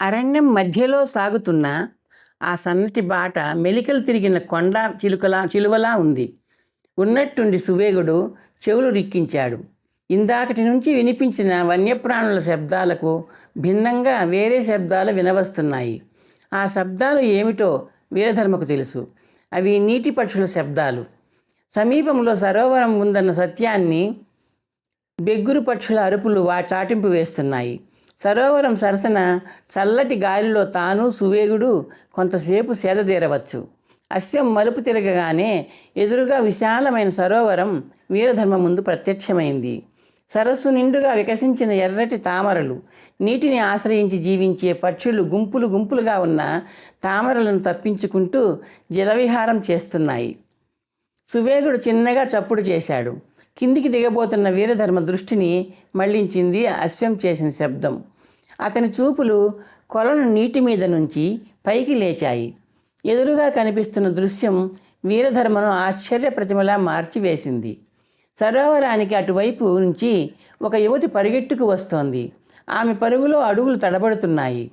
అరణ్యం మధ్యలో సాగుతున్న ఆ సన్నటి బాట మెలికలు తిరిగిన కొండ చిలువలా ఉంది. ఉన్నట్టుండి సువేగుడు చెవులు రిక్కించాడు. ఇందాకటి నుంచి వినిపించిన వన్యప్రాణుల శబ్దాలకు భిన్నంగా వేరే శబ్దాలు వినవస్తున్నాయి. ఆ శబ్దాలు ఏమిటో వీరధర్మకు తెలుసు. అవి నీటి పక్షుల శబ్దాలు. సమీపంలో సరోవరం ఉందన్న సత్యాన్ని బెగ్గురు పక్షుల అరుపులు చాటింపు వేస్తున్నాయి. సరోవరం సరసన చల్లటి గాలిలో తాను సువేగుడు కొంతసేపు సేదతీరవచ్చు. అశ్వం మలుపు తిరగగానే ఎదురుగా విశాలమైన సరోవరం వీరధర్మ ముందు ప్రత్యక్షమైంది. సరస్సు నిండుగా వికసించిన ఎర్రటి తామరలు, నీటిని ఆశ్రయించి జీవించే పక్షులు గుంపులు గుంపులుగా ఉన్న తామరలను తప్పించుకుంటూ జలవిహారం చేస్తున్నాయి. సువేగుడు చిన్నగా చప్పుడు చేశాడు. కిందికి దిగబోతున్న వీరధర్మ దృష్టిని మళ్లించింది అశ్వం చేసిన శబ్దం. అతని చూపులు కొలను నీటి మీద నుంచి పైకి లేచాయి. ఎదురుగా కనిపిస్తున్న దృశ్యం వీరధర్మను ఆశ్చర్య ప్రతిమలా మార్చివేసింది. సరోవరానికి అటువైపు నుంచి ఒక యువతి పరిగెట్టుకు వస్తోంది. ఆమె పరుగులో అడుగులు తడబడుతున్నాయి.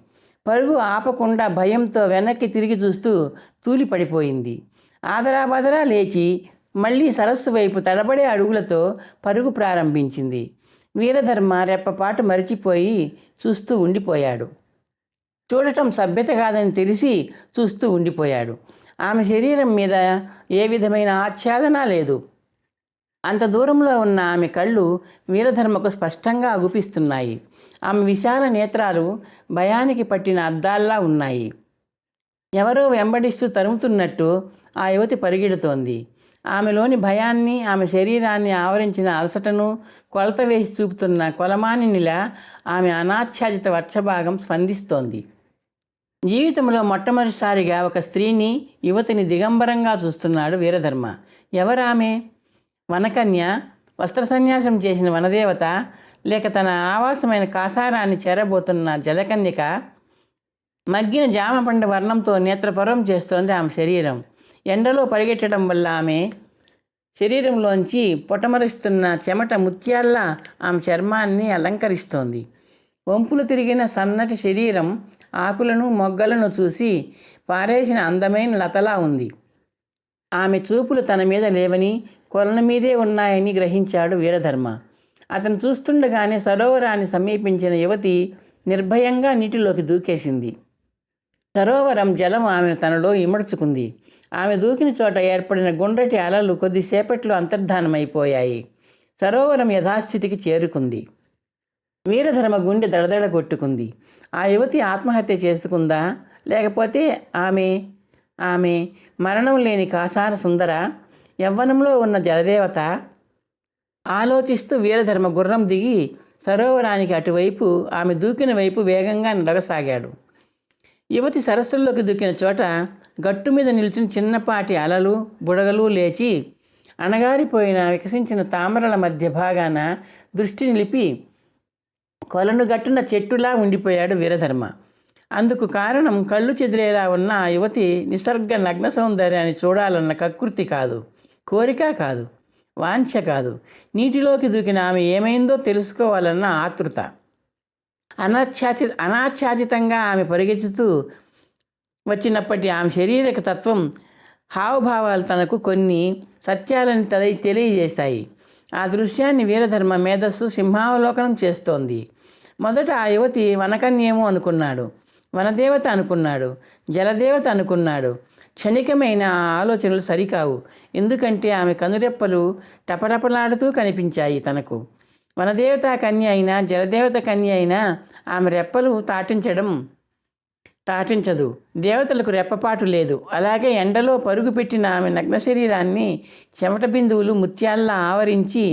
పరుగు ఆపకుండా భయంతో వెనక్కి తిరిగి చూస్తూ తూలిపడిపోయింది. ఆదరాబాదరా లేచి మళ్ళీ సరస్సు వైపు తడబడే అడుగులతో పరుగు ప్రారంభించింది. వీరధర్మ రెప్పపాటు మరిచిపోయి చూస్తూ ఉండిపోయాడు. చూడటం సభ్యత కాదని తెలిసి చూస్తూ ఉండిపోయాడు. ఆమె శరీరం మీద ఏ విధమైన ఆచ్ఛాదన లేదు. అంత దూరంలో ఉన్న ఆమె కళ్ళు వీరధర్మకు స్పష్టంగా అగుపిస్తున్నాయి. ఆమె విశాల నేత్రాలు భయానికి పట్టిన అద్దాల్లా ఉన్నాయి. ఎవరో వెంబడిస్తూ తరుముతున్నట్టు ఆ యువతి పరిగెడుతోంది. ఆమెలోని భయాన్ని, ఆమె శరీరాన్ని ఆవరించిన అలసటను కొలత వేసి చూపుతున్న కొలమానినిలా ఆమె అనాచ్ఛాదిత వక్షభాగం స్పందిస్తోంది. జీవితంలో మొట్టమొదటిసారిగా ఒక స్త్రీని, యువతిని దిగంబరంగా చూస్తున్నాడు వీరధర్మ. ఎవరామె? వనకన్య, వస్త్ర సన్యాసం చేసిన వనదేవత, లేక తన ఆవాసమైన కాసారాన్ని చేరబోతున్న జలకన్యక? మగ్గిన జామపండు వర్ణంతో నేత్రపరం చేస్తోంది ఆమె శరీరం. ఎండలో పరిగెట్టడం వల్ల ఆమె శరీరంలోంచి పొటమరిస్తున్న చెమట ముత్యాల్లా ఆమె చర్మాన్ని అలంకరిస్తోంది. వంపులు తిరిగిన సన్నటి శరీరం ఆకులను మొగ్గలను చూసి పారేసిన అందమైన లతలా ఉంది. ఆమె చూపులు తన మీద లేవని, కొలను మీదే ఉన్నాయని గ్రహించాడు వీరధర్మ. అతను చూస్తుండగానే సరోవరాన్ని సమీపించిన యువతి నిర్భయంగా నీటిలోకి దూకేసింది. సరోవరం జలం ఆమెను తనలో ఇమడ్చుకుంది. ఆమె దూకిన చోట ఏర్పడిన గుండ్రటి అలలు కొద్దిసేపట్లో అంతర్ధానమైపోయాయి. సరోవరం యథాస్థితికి చేరుకుంది. వీరధర్మ గుండె దడదడ కొట్టుకుంది. ఆ యువతి ఆత్మహత్య చేసుకుందా, లేకపోతే ఆమె మరణం లేని కాసార సుందర, యవ్వనంలో ఉన్న జలదేవత? ఆలోచిస్తూ వీరధర్మ గుర్రం దిగి సరోవరానికి అటువైపు, ఆమె దూకిన వైపు వేగంగా నడవసాగాడు. యువతి సరస్సుల్లోకి దూకిన చోట గట్టు మీద నిలిచిన చిన్నపాటి అలలు, బుడగలు లేచి అణగారిపోయిన వికసించిన తామరల మధ్య భాగాన దృష్టి నిలిపి కొలను గట్టున చెట్టులా ఉండిపోయాడు వీరధర్మ. అందుకు కారణం కళ్ళు చెదిరేలా ఉన్న ఆ యువతి నిసర్గ నగ్న సౌందర్యాన్ని చూడాలన్న కకృతి కాదు, కోరిక కాదు, వాంఛ కాదు. నీటిలోకి దూకిన ఆమె ఏమైందో తెలుసుకోవాలన్న ఆతృత. అనాచ్ఛాదితంగా ఆమె పరిగెత్తుతూ వచ్చినప్పటి ఆమె శారీరక తత్వం, హావభావాలు తనకు కొన్ని సత్యాలను తెలియజేశాయి. ఆ దృశ్యాన్ని వీరధర్మ మేధస్సు సింహావలోకనం చేస్తోంది. మొదట ఆ యువతి వనకన్యేమో అనుకున్నాడు, వనదేవత అనుకున్నాడు, జలదేవత అనుకున్నాడు. క్షణికమైన ఆ ఆలోచనలు సరికావు. ఎందుకంటే ఆమె కనురెప్పలు టపటపలాడుతూ కనిపించాయి తనకు. వనదేవత కన్య అయినా, జలదేవత కన్య అయినా ఆమె రెప్పలు తాటించదు. దేవతలకు రెప్పపాటు లేదు. అలాగే ఎండలో పరుగు పెట్టిన ఆమె నగ్న శరీరాన్ని చెమట బిందువులు ముత్యాల్లా ఆవరించి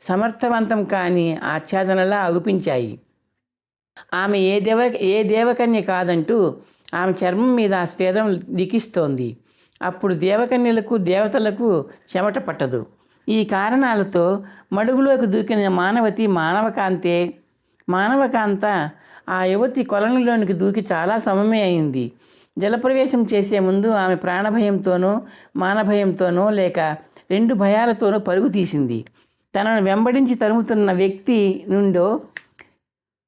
సమర్థవంతం కాని ఆచ్ఛాదనలా అగుపించాయి. ఆమె ఏ దేవకన్య కాదంటూ ఆమె చర్మం మీద ఆ స్వేదం లిఖిస్తోంది. అప్పుడు దేవకన్యలకు, దేవతలకు చెమట పట్టదు. ఈ కారణాలతో మడుగులోకి దూకిన మానవకాంత ఆ యువతి కొలనులోనికి దూకి చాలా సమయమే అయింది. జలప్రవేశం చేసే ముందు ఆమె ప్రాణభయంతోనో, మానభయంతోనో, లేక రెండు భయాలతోనో పరుగు తీసింది. తనను వెంబడించి తరుముతున్న వ్యక్తి నుండో,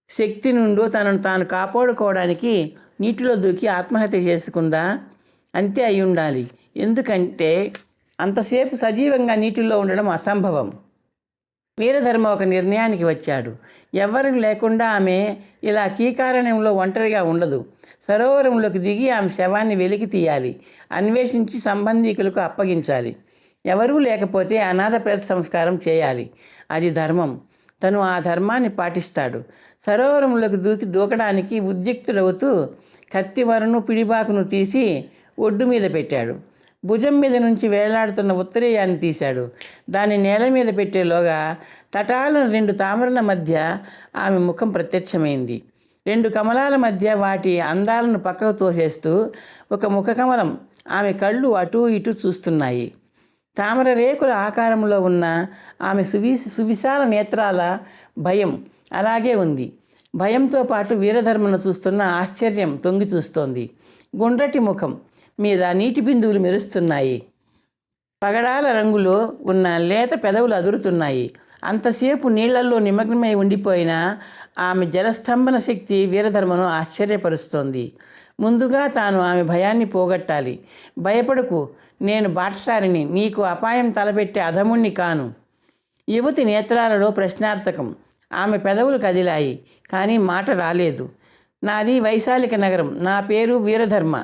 శక్తి నుండో తనను తాను కాపాడుకోవడానికి నీటిలో దూకి ఆత్మహత్య చేసుకుందా? అంతే అయి ఉండాలి. ఎందుకంటే అంతసేపు సజీవంగా నీటిలో ఉండడం అసంభవం. వీరధర్మ ఒక నిర్ణయానికి వచ్చాడు. ఎవ్వరూ లేకుండా ఆమె ఇలా కీకారణ్యంలో ఒంటరిగా ఉండదు. సరోవరంలోకి దిగి ఆమె శవాన్ని వెలికి తీయాలి, అన్వేషించి సంబంధీకులకు అప్పగించాలి. ఎవరూ లేకపోతే అనాథ ప్రేత సంస్కారం చేయాలి. అది ధర్మం. తను ఆ ధర్మాన్ని పాటిస్తాడు. సరోవరంలోకి దూకడానికి ఉద్యుక్తుడవుతూ కత్తివరను పిడిబాకును తీసి ఒడ్డు మీద పెట్టాడు. భుజం మీద నుంచి వేలాడుతున్న ఉత్తరీయాన్ని తీశాడు. దాన్ని నేల మీద పెట్టేలోగా తటాలను 2 తామరల మధ్య ఆమె ముఖం ప్రత్యక్షమైంది. 2 కమలాల మధ్య వాటి అందాలను పక్కకు తోసేస్తూ ఒక ముఖకమలం. ఆమె కళ్ళు అటూ ఇటూ చూస్తున్నాయి. తామర రేకుల ఆకారంలో ఉన్న ఆమె సువిశాల నేత్రాల భయం అలాగే ఉంది. భయంతో పాటు వీరధర్మను చూస్తున్న ఆశ్చర్యం తొంగి చూస్తోంది. గుండ్రటి ముఖం మీద నీటి బిందువులు మెరుస్తున్నాయి. పగడాల రంగులో ఉన్న లేత పెదవులు అదురుతున్నాయి. అంతసేపు నీళ్లల్లో నిమగ్నమై ఉండిపోయిన ఆమె జలస్తంభన శక్తి వీరధర్మను ఆశ్చర్యపరుస్తోంది. ముందుగా తాను ఆమె భయాన్ని పోగొట్టాలి. భయపడకు, నేను బాటసారిని, నీకు అపాయం తలపెట్టే అధముణ్ణి కాను. యువతి నేత్రాలలో ప్రశ్నార్థకం. ఆమె పెదవులు కదిలాయి, కానీ మాట రాలేదు. నాది వైశాలిక నగరం. నా పేరు వీరధర్మ.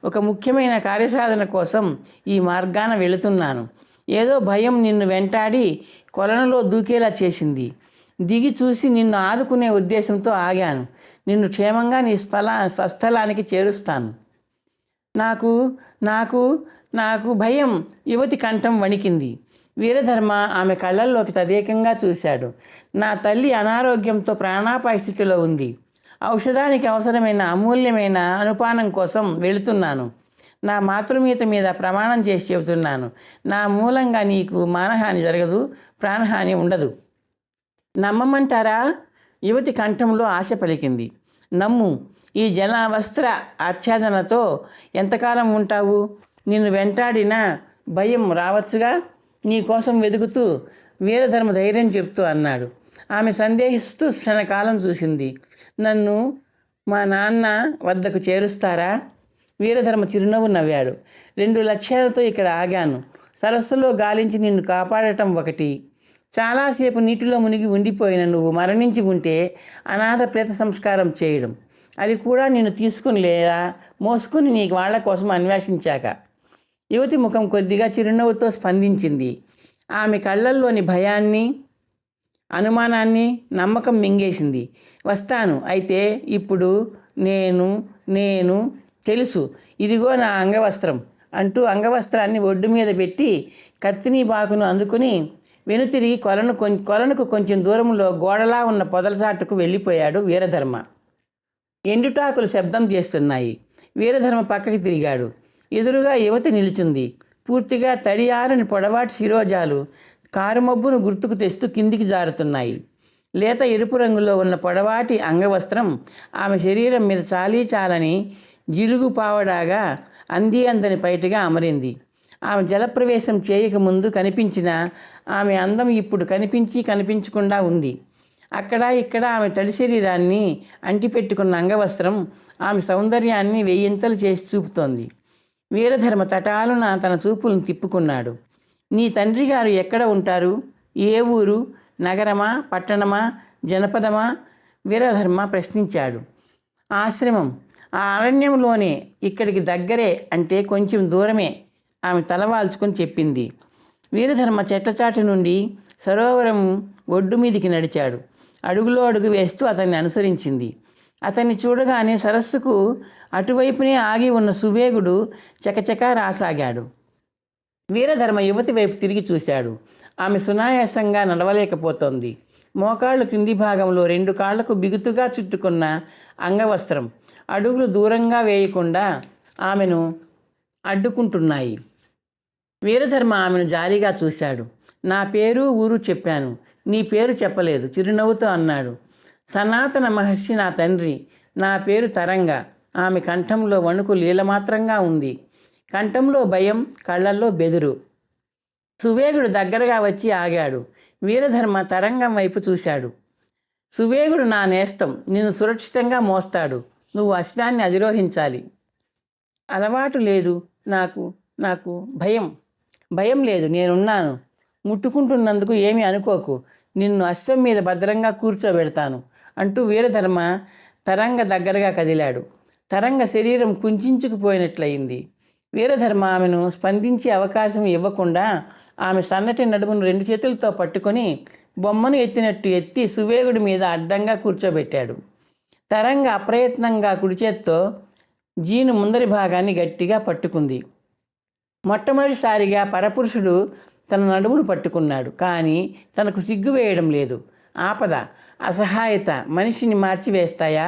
ఒక ముఖ్యమైన కార్యసాధన కోసం ఈ మార్గాన వెళుతున్నాను. ఏదో భయం నిన్ను వెంటాడి కొలనులో దూకేలా చేసింది. దిగి చూసి నిన్ను ఆదుకునే ఉద్దేశంతో ఆగాను. నిన్ను క్షేమంగా నీ స్వస్థలానికి చేరుస్తాను. నాకు నాకు నాకు భయం. యువతి కంఠం వణికింది. వీరధర్మ ఆమె కళ్ళల్లోకి తదేకంగా చూశాడు. నా తల్లి అనారోగ్యంతో ప్రాణాపాయ స్థితిలో ఉంది. ఔషధానికి అవసరమైన అమూల్యమైన అనుపానం కోసం వెళుతున్నాను. నా మాతృమీత మీద ప్రమాణం చేసి చెబుతున్నాను. నా మూలంగా నీకు మానహాని జరగదు, ప్రాణహాని ఉండదు. నమ్మమంటారా? యువతి కంఠంలో ఆశ పలికింది. నమ్ము. ఈ జల వస్త్ర ఆచ్ఛాదనతో ఎంతకాలం ఉంటావు? నిన్ను వెంటాడిన భయం రావచ్చుగా. నీ కోసం వెతుకుతూ వీరధర్మ ధైర్యం చెప్తూ అన్నాడు. ఆమె సందేహిస్తూ క్షణకాలం చూసింది. నన్ను మా నాన్న వద్దకు చేరుస్తారా? వీరధర్మ చిరునవ్వు నవ్వాడు. 2 లక్ష్యాలతో ఇక్కడ ఆగాను. సరస్సులో గాలించి నిన్ను కాపాడటం ఒకటి. చాలాసేపు నీటిలో మునిగి ఉండిపోయిన నువ్వు మరణించి ఉంటే అనాథ ప్రేత సంస్కారం చేయడం. అది కూడా నిన్ను తీసుకుని లేదా మోసుకుని నీ వాళ్ళ కోసం అన్వేషించాక. యువతి ముఖం కొద్దిగా చిరునవ్వుతో స్పందించింది. ఆమె కళ్ళల్లోని భయాన్ని, అనుమానాన్ని నమ్మకం మింగేసింది. వస్తాను. అయితే ఇప్పుడు నేను తెలుసు. ఇదిగో నా అంగవస్త్రం అంటూ అంగవస్త్రాన్ని ఒడ్డు మీద పెట్టి కత్తిని బాకును అందుకుని వెనుతిరిగి కొలనుకు కొంచెం దూరంలో గోడలా ఉన్న పొదలచాటుకు వెళ్ళిపోయాడు వీరధర్మ. ఎండుటాకులు శబ్దం చేస్తున్నాయి. వీరధర్మ పక్కకి తిరిగాడు. ఎదురుగా యువతి నిలుచుంది. పూర్తిగా తడియారని పొడవాటి శిరోజాలు కారుమబ్బును గుర్తుకు తెస్తూ కిందికి జారుతున్నాయి. లేత ఎరుపు రంగులో ఉన్న పొడవాటి అంగవస్త్రం ఆమె శరీరం మీద చాలని జిలుగు పావడాగా అందని పైటగా అమరింది. ఆమె జలప్రవేశం చేయకముందు కనిపించిన ఆమె అందం ఇప్పుడు కనిపించకుండా ఉంది. అక్కడ ఇక్కడ ఆమె తడి శరీరాన్ని అంటిపెట్టుకున్న అంగవస్త్రం ఆమె సౌందర్యాన్ని వెయ్యింతలు చేసి చూపుతోంది. వీరధర్మ తటాలున తన చూపులను తిప్పుకున్నాడు. నీ తండ్రి గారు ఎక్కడ ఉంటారు? ఏ ఊరు? నగరమా, పట్టణమా, జనపదమా? వీరధర్మ ప్రశ్నించాడు. ఆశ్రమం. ఆ అరణ్యంలోనే, ఇక్కడికి దగ్గరే, అంటే కొంచెం దూరమే, ఆమె తలవాల్చుకొని చెప్పింది. వీరధర్మ చెట్లచాటు నుండి సరోవరం ఒడ్డు మీదికి నడిచాడు. అడుగులో అడుగు వేస్తూ అతన్ని అనుసరించింది. అతన్ని చూడగానే సరస్సుకు అటువైపునే ఆగి ఉన్న సువేగుడు చకచకా రాసాగాడు. వీరధర్మ యువతి వైపు తిరిగి చూశాడు. ఆమె సునాయాసంగా నడవలేకపోతోంది. మోకాళ్ళు క్రింది భాగంలో 2 కాళ్లకు బిగుతుగా చుట్టుకున్న అంగవస్త్రం అడుగులు దూరంగా వేయకుండా ఆమెను అడ్డుకుంటున్నాయి. వీరధర్మ ఆమెను జాలిగా చూశాడు. నా పేరు, ఊరు చెప్పాను, నీ పేరు చెప్పలేదు, చిరునవ్వుతో అన్నాడు. సనాతన మహర్షి నా తండ్రి. నా పేరు తరంగ. ఆమె కంఠంలో వణుకు లీలమాత్రంగా ఉంది. కంఠంలో భయం, కళ్ళల్లో బెదురు. సువేగుడు దగ్గరగా వచ్చి ఆగాడు. వీరధర్మ తరంగం వైపు చూశాడు. సువేగుడు నా నేస్తం, నిన్ను సురక్షితంగా మోస్తాడు. నువ్వు అశ్వాన్ని అధిరోహించాలి. అలవాటు లేదు నాకు, నాకు భయం లేదు, నేనున్నాను. ముట్టుకుంటున్నందుకు ఏమీ అనుకోకు. నిన్ను అశ్వం మీద భద్రంగా కూర్చోబెడతాను అంటూ వీరధర్మ తరంగ దగ్గరగా కదిలాడు. తరంగ శరీరం కుంచుకుపోయినట్లయింది. వీరధర్మ ఆమెను స్పందించే అవకాశం ఇవ్వకుండా ఆమె సన్నటి నడుమును 2 చేతులతో పట్టుకొని బొమ్మను ఎత్తినట్టు ఎత్తి సువేగుడి మీద అడ్డంగా కూర్చోబెట్టాడు. తరంగ అప్రయత్నంగా కుడి చేత్తో జీను ముందరి భాగాన్ని గట్టిగా పట్టుకుంది. మొట్టమొదటిసారిగా పరపురుషుడు తన నడుమును పట్టుకున్నాడు. కానీ తనకు సిగ్గు వేయడం లేదు. ఆపద, అసహాయత మనిషిని మార్చివేస్తాయా?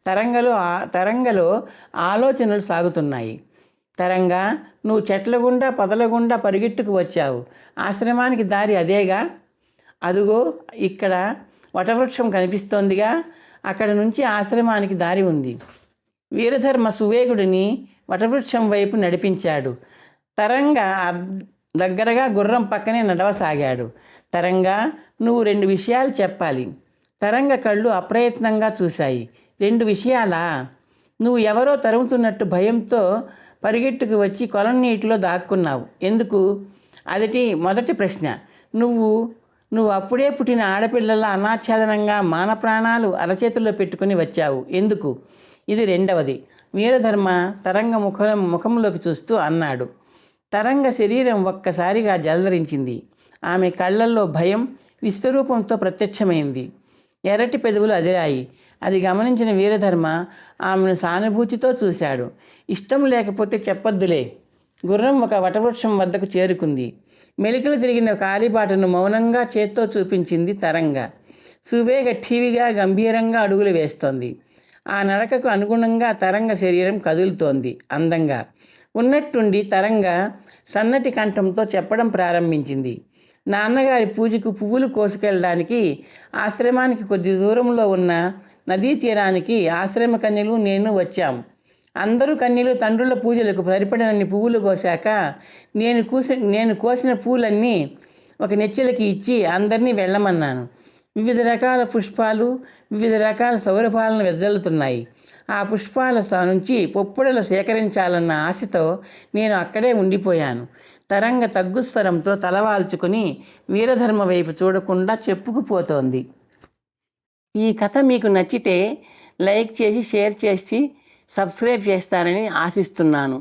తరంగలో ఆలోచనలు సాగుతున్నాయి. తరంగా, నువ్వు చెట్ల గుండా పొదల గుండా పరిగెట్టుకు వచ్చావు. ఆశ్రమానికి దారి అదేగా? అదుగో ఇక్కడ వటవృక్షం కనిపిస్తోందిగా, అక్కడ నుంచి ఆశ్రమానికి దారి ఉంది. వీరధర్మ సువేగుడిని వటవృక్షం వైపు నడిపించాడు. తరంగ దగ్గరగా గుర్రం పక్కనే నడవసాగాడు. తరంగా, నువ్వు 2 విషయాలు చెప్పాలి. తరంగ కళ్ళు అప్రయత్నంగా చూశాయి. 2 విషయాలా? నువ్వు ఎవరో తరుముతున్నట్టు భయంతో పరిగెట్టుకు వచ్చి కొలం నీటిలో దాక్కున్నావు. ఎందుకు? మొదటి ప్రశ్న. నువ్వు అప్పుడే పుట్టిన ఆడపిల్లల అనాచ్ఛాదనంగా మాన ప్రాణాలు అరచేతుల్లో పెట్టుకుని వచ్చావు. ఎందుకు? ఇది రెండవది. వీరధర్మ తరంగ ముఖంలోకి చూస్తూ అన్నాడు. తరంగ శరీరం ఒక్కసారిగా జలధరించింది. ఆమె కళ్ళల్లో భయం విశ్వరూపంతో ప్రత్యక్షమైంది. ఎర్రటి పెదవులు అదిరాయి. అది గమనించిన వీరధర్మ ఆమెను సానుభూతితో చూశాడు. ఇష్టం లేకపోతే చెప్పొద్దులే. గుర్రం ఒక వటవృక్షం వద్దకు చేరుకుంది. మెలికలు తిరిగిన కాలిబాటను మౌనంగా చేత్తో చూపించింది తరంగ. సువేగ ఠీవిగా గంభీరంగా అడుగులు వేస్తోంది. ఆ నడకకు అనుగుణంగా తరంగ శరీరం కదులుతోంది అందంగా. ఉన్నట్టుండి తరంగ సన్నటి కంఠంతో చెప్పడం ప్రారంభించింది. నాన్నగారి పూజకు పువ్వులు కోసుకెళ్ళడానికి ఆశ్రమానికి కొద్ది దూరంలో ఉన్న నదీ తీరానికి ఆశ్రమ కన్యలు నేను వచ్చాం. అందరూ కన్యలు తండ్రుల పూజలకు సరిపడినన్ని పువ్వులు కోసాక నేను కోసిన పూలన్నీ ఒక నెచ్చెలకి ఇచ్చి అందరినీ వెళ్ళమన్నాను. వివిధ రకాల పుష్పాలు, వివిధ రకాల సౌరభాలను వెదజల్లుతున్నాయి. ఆ పుష్పాల నుంచి పొప్పుడలు సేకరించాలన్న ఆశతో నేను అక్కడే ఉండిపోయాను. తరంగ తగ్గుస్వరంతో తలవాల్చుకుని వీరధర్మ వైపు చూడకుండా చెప్పుకుపోతోంది. ఈ కథ మీకు నచ్చితే లైక్ చేసి, షేర్ చేసి, సబ్స్క్రైబ్ చేస్తారని ఆశిస్తున్నాను.